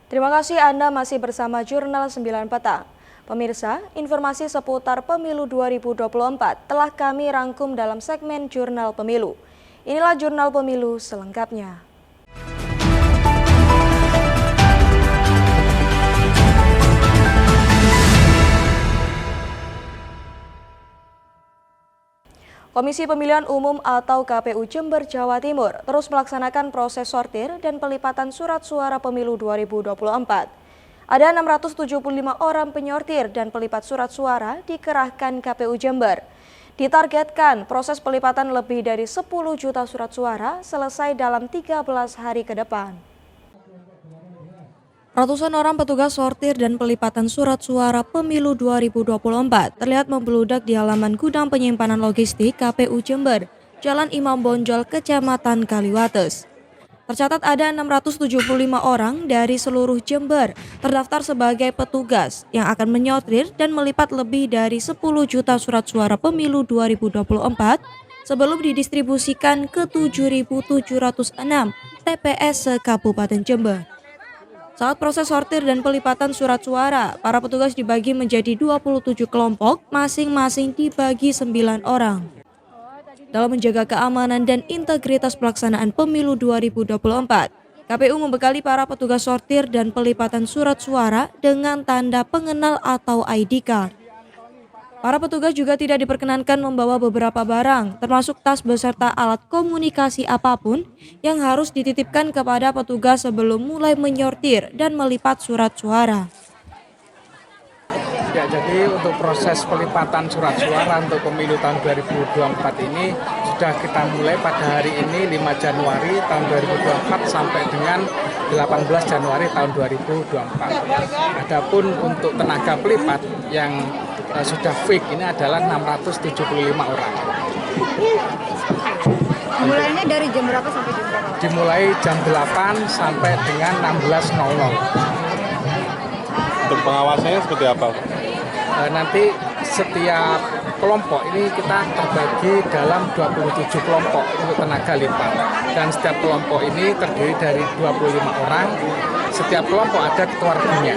Terima kasih Anda masih bersama Jurnal 9 Petang. Pemirsa, informasi seputar Pemilu 2024 telah kami rangkum dalam segmen Jurnal Pemilu. Inilah Jurnal Pemilu selengkapnya. Komisi Pemilihan Umum atau KPU Jember, Jawa Timur terus melaksanakan proses sortir dan pelipatan surat suara pemilu 2024. Ada 675 orang penyortir dan pelipat surat suara dikerahkan KPU Jember. Ditargetkan proses pelipatan lebih dari 10 juta surat suara selesai dalam 13 hari ke depan. Ratusan orang petugas sortir dan pelipatan surat suara pemilu 2024 terlihat membludak di halaman gudang penyimpanan logistik KPU Jember, Jalan Imam Bonjol, Kecamatan Kaliwates. Tercatat ada 675 orang dari seluruh Jember terdaftar sebagai petugas yang akan menyortir dan melipat lebih dari 10 juta surat suara pemilu 2024 sebelum didistribusikan ke 7.706 TPS se-Kabupaten Jember. Saat proses sortir dan pelipatan surat suara, para petugas dibagi menjadi 27 kelompok, masing-masing dibagi 9 orang. Dalam menjaga keamanan dan integritas pelaksanaan pemilu 2024, KPU membekali para petugas sortir dan pelipatan surat suara dengan tanda pengenal atau ID card. Para petugas juga tidak diperkenankan membawa beberapa barang, termasuk tas beserta alat komunikasi apapun yang harus dititipkan kepada petugas sebelum mulai menyortir dan melipat surat suara. Ya, jadi untuk proses pelipatan surat suara untuk pemilu tahun 2024 ini sudah kita mulai pada hari ini 5 Januari tahun 2024 sampai dengan 18 Januari tahun 2024. Adapun untuk tenaga pelipat yang sudah fix ini adalah 675 orang. Mulainya dari jam berapa sampai jam berapa? Dimulai jam 8 sampai dengan 16.00. Untuk pengawasannya seperti apa? Nanti setiap kelompok ini kita terbagi dalam 27 kelompok untuk tenaga lipat. Dan setiap kelompok ini terdiri dari 25 orang. Setiap kelompok ada ketua regunya.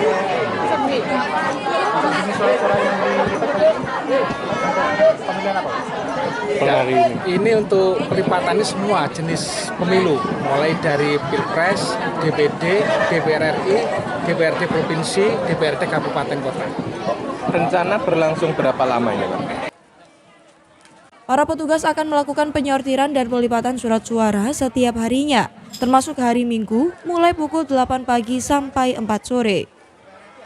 Ya, ini untuk pelipatannya semua jenis pemilu, mulai dari Pilpres, DPD, DPR RI, DPRD Provinsi, DPRD Kabupaten Kota. Rencana berlangsung berapa lamanya, Pak? Para petugas akan melakukan penyortiran dan pelipatan surat suara setiap harinya, termasuk hari Minggu, mulai pukul 8 pagi sampai 4 sore.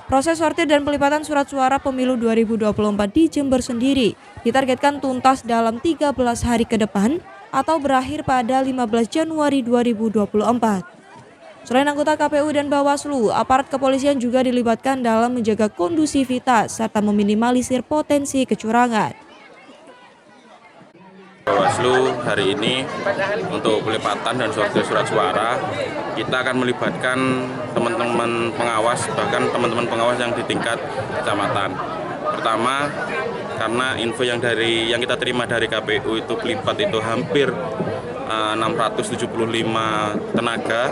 Proses sortir dan pelipatan surat suara pemilu 2024 di Jember sendiri ditargetkan tuntas dalam 13 hari ke depan atau berakhir pada 15 Januari 2024. Selain anggota KPU dan Bawaslu, aparat kepolisian juga dilibatkan dalam menjaga kondusivitas serta meminimalisir potensi kecurangan. Bawaslu hari ini untuk pelipatan dan sortir surat suara kita akan melibatkan teman-teman pengawas, bahkan teman-teman pengawas yang di tingkat kecamatan. Pertama, karena info yang kita terima dari KPU itu pelipat itu hampir 675 tenaga.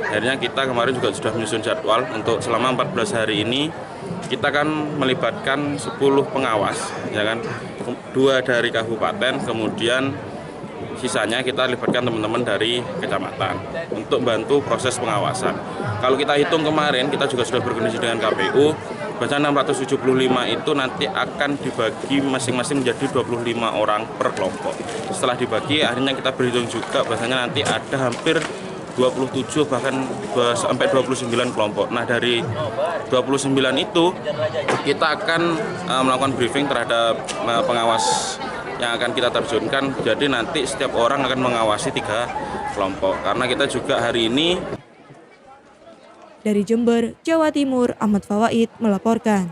Akhirnya kita kemarin juga sudah menyusun jadwal untuk selama 14 hari ini kita akan melibatkan 10 pengawas, ya kan, 2 dari kabupaten, kemudian sisanya kita libatkan teman-teman dari kecamatan untuk bantu proses pengawasan. Kalau kita hitung kemarin, kita juga sudah berkoordinasi dengan KPU, bahkan 675 itu nanti akan dibagi masing-masing menjadi 25 orang per kelompok. Setelah dibagi, akhirnya kita berhitung juga bahasanya nanti ada hampir 27 bahkan sampai 29 kelompok. Nah, dari 29 itu kita akan melakukan briefing terhadap pengawas yang akan kita terjunkan. Jadi nanti setiap orang akan mengawasi 3 kelompok. Karena kita juga hari ini. Dari Jember, Jawa Timur, Ahmad Fawaid melaporkan.